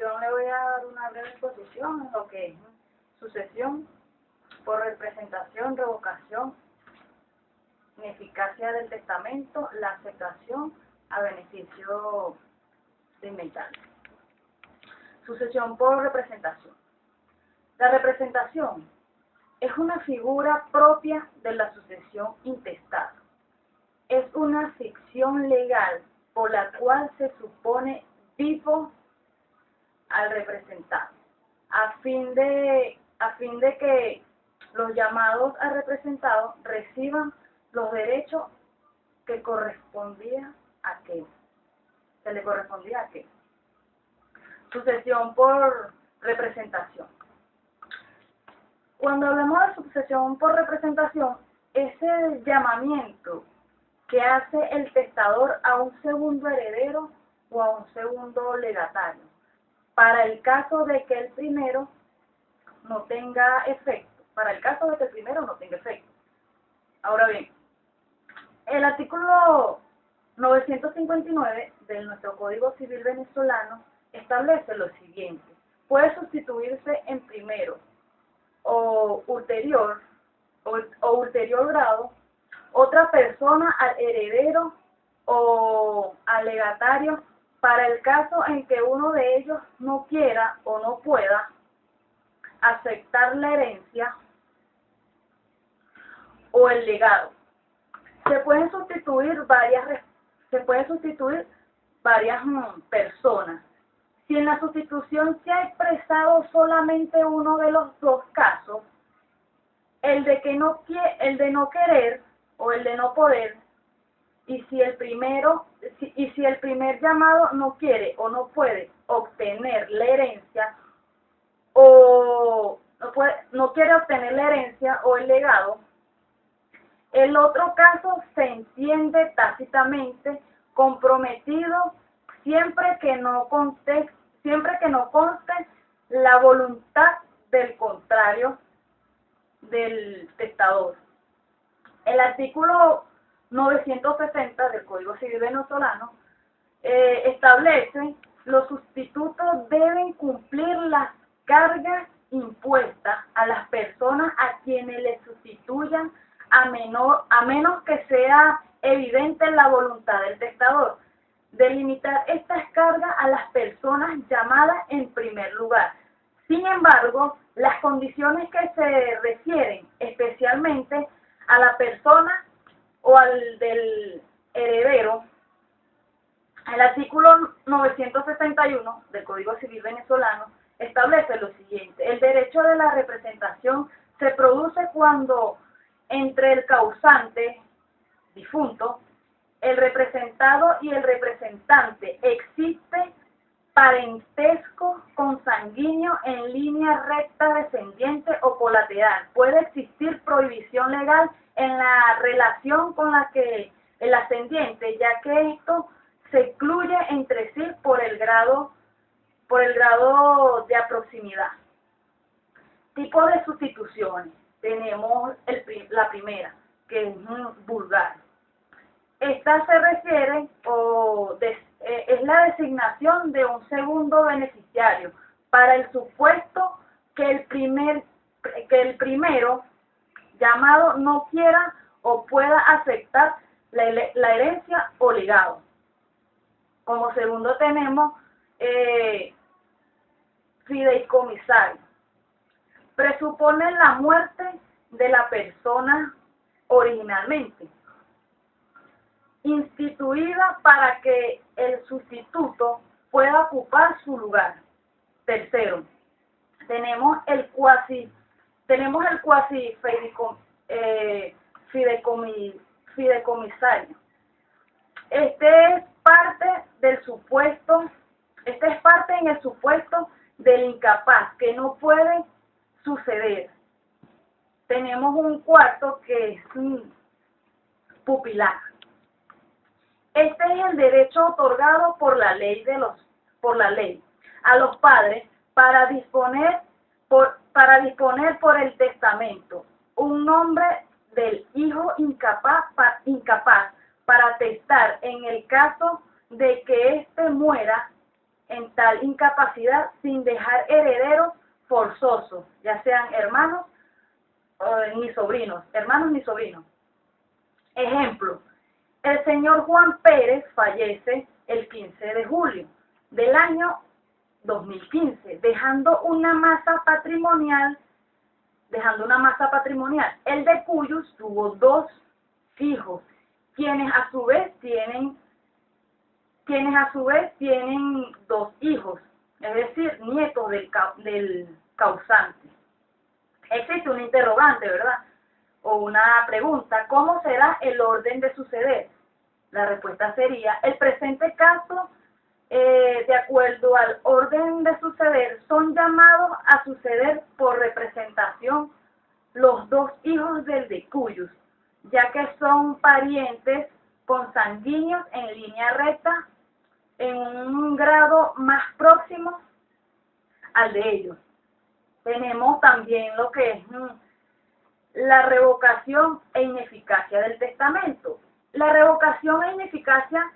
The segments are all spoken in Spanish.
continuación le voy a dar una breve exposición en lo que es sucesión por representación, revocación, ineficacia del testamento, la aceptación a beneficio de inventario. Sucesión por representación. La representación es una figura propia de la sucesión intestada. Es una ficción legal por la cual se supone vivo al representado, a fin de que los llamados a representados reciban los derechos que correspondía a aquel. Se le correspondía a aquel. Sucesión por representación. Cuando hablamos de sucesión por representación, es el llamamiento que hace el testador a un segundo heredero o a un segundo legatario, para el caso de que el primero no tenga efecto, Ahora bien, el artículo 959 de nuestro Código Civil venezolano establece lo siguiente: puede sustituirse en primero o ulterior grado otra persona al heredero o al legatario para el caso en que uno de ellos no quiera o no pueda aceptar la herencia o el legado. Se pueden sustituir varias personas. Si en la sustitución se ha expresado solamente uno de los dos casos, el de no querer o el de no poder, y si el primer llamado no quiere o no puede obtener la herencia o no quiere obtener la herencia o el legado, el otro caso se entiende tácitamente comprometido siempre que no conste la voluntad del contrario del testador. El artículo 960 del Código Civil venezolano establece: los sustitutos deben cumplir las cargas impuestas a las personas a quienes le sustituyan, a menos que sea evidente la voluntad del testador, delimitar estas cargas a las personas llamadas en primer lugar. Sin embargo, las condiciones que se refieren especialmente a la persona o al del heredero, el artículo 961 del Código Civil venezolano establece lo siguiente: el derecho de la representación se produce cuando entre el causante, difunto, el representado y el representante existe parentesco consanguíneo en línea recta descendiente o colateral. Puede existir prohibición legal en la relación con la que el ascendiente, ya que esto se excluye entre sí por el grado de proximidad. Tipo de sustituciones. Tenemos la primera, que es vulgar. Esta se refiere es la designación de un segundo beneficiario para el supuesto que el primero llamado no quiera o pueda aceptar la herencia o legado. Como segundo tenemos fideicomisario. Presupone la muerte de la persona originalmente instituida para que el sustituto pueda ocupar su lugar. Tercero, tenemos el cuasi fideicomisario. Este es parte en el supuesto del incapaz que no puede suceder. Tenemos un cuarto que es pupilar. Este es el derecho otorgado por la ley a los padres para disponer por el testamento un nombre del hijo incapaz para testar en el caso de que éste muera en tal incapacidad sin dejar herederos forzosos, ya sean hermanos ni sobrinos, hermanos ni sobrinos. Ejemplo, el señor Juan Pérez fallece el 15 de julio del año 2015, dejando una masa patrimonial. El de Cuyus tuvo 2 hijos, quienes a su vez tienen 2 hijos, es decir, nietos del causante. Existe un interrogante, ¿verdad? O una pregunta: ¿cómo será el orden de suceder? La respuesta sería: el presente caso, de acuerdo al orden de suceder, son llamados a suceder por representación los 2 hijos del de Cuyus, ya que son parientes consanguíneos en línea recta en un grado más próximo al de ellos. Tenemos también lo que es la revocación e ineficacia del testamento. La revocación e ineficacia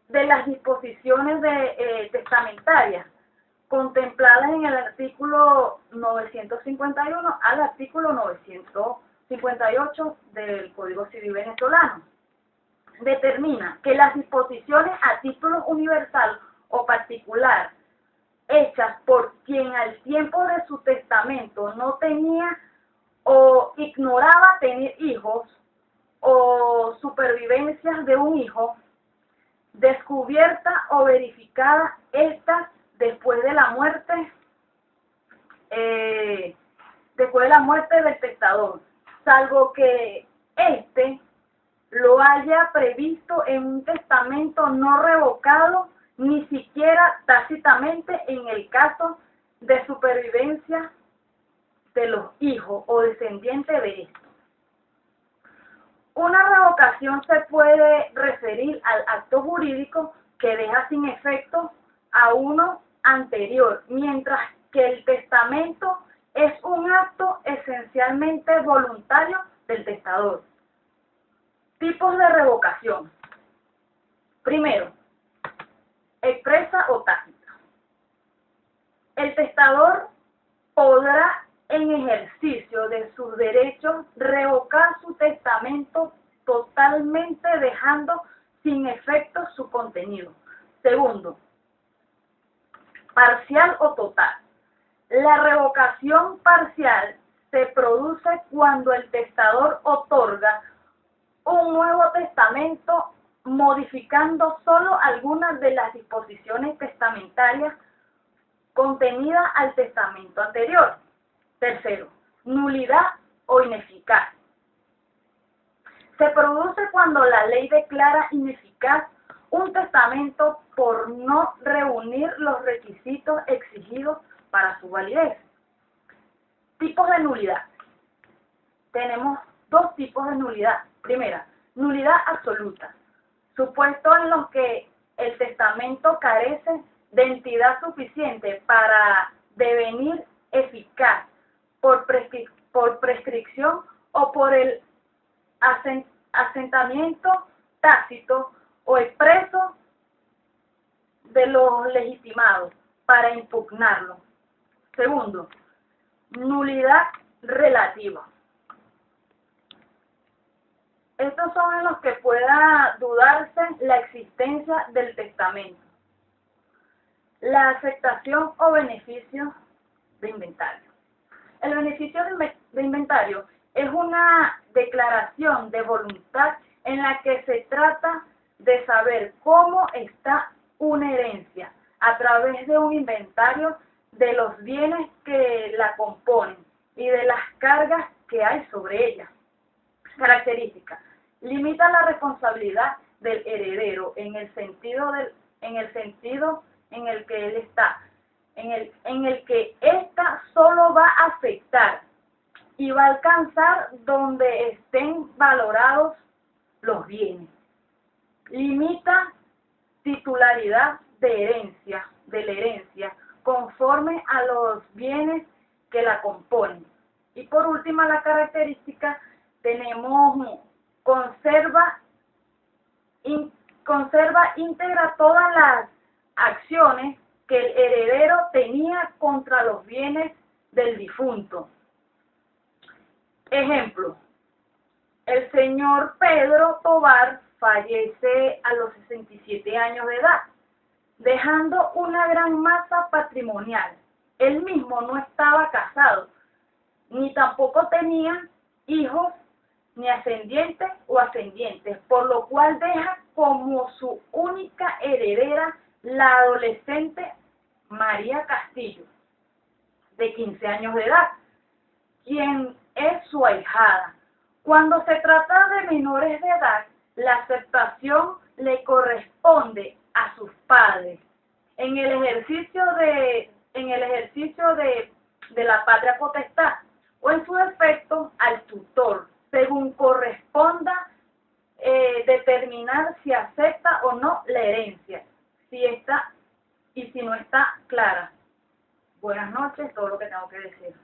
de las disposiciones testamentarias contempladas en el artículo 951 al artículo 958 del Código Civil venezolano. Determina que las disposiciones a título universal o particular hechas por quien al tiempo de su testamento no tenía o ignoraba tener hijos o supervivencias de un hijo, descubierta o verificada estas después de la muerte del testador, salvo que éste lo haya previsto en un testamento no revocado, ni siquiera tácitamente en el caso de supervivencia de los hijos o descendientes de estos. Una revocación se puede referir al acto jurídico que deja sin efecto a uno anterior, mientras que el testamento es un acto esencialmente voluntario del testador. Tipos de revocación. Primero, expresa o tácita. El testador podrá, en ejercicio de sus derechos, revocar su testamento totalmente, dejando sin efecto su contenido. Segundo, parcial o total. La revocación parcial se produce cuando el testador otorga un nuevo testamento modificando solo algunas de las disposiciones testamentarias contenidas al testamento anterior. Tercero, nulidad o ineficaz. Se produce cuando la ley declara ineficaz un testamento por no reunir los requisitos exigidos para su validez. Tipos de nulidad. Tenemos 2 tipos de nulidad. Primera, nulidad absoluta. Supuestos en los que el testamento carece de entidad suficiente para devenir eficaz por prescripción o por el asentamiento tácito o expreso de los legitimados para impugnarlo. Segundo, nulidad relativa. Estos son en los que pueda dudarse la existencia del testamento. La aceptación o beneficio de inventario. El beneficio de inventario es una declaración de voluntad en la que se trata de saber cómo está una herencia a través de un inventario de los bienes que la componen y de las cargas que hay sobre ella. Características. Limita la responsabilidad del heredero en el sentido en el que él está, en el que ésta solo va a afectar y va a alcanzar donde estén valorados los bienes. Limita titularidad de la herencia, conforme a los bienes que la componen. Y por último, la característica, tenemos conserva íntegra todas las acciones que el heredero tenía contra los bienes del difunto. Ejemplo, el señor Pedro Tovar fallece a los 67 años de edad, dejando una gran masa patrimonial. Él mismo no estaba casado, ni tampoco tenía hijos, ni ascendientes o ascendientes, por lo cual deja como su única heredera la adolescente María Castillo, de 15 años de edad, quien es su ahijada. Cuando se trata de menores de edad, la aceptación le corresponde a sus padres en el ejercicio de la patria potestad, o en su defecto al tutor, según corresponda determinar si acepta o no la herencia, si está y si no está clara. Buenas noches, todo lo que tengo que decir.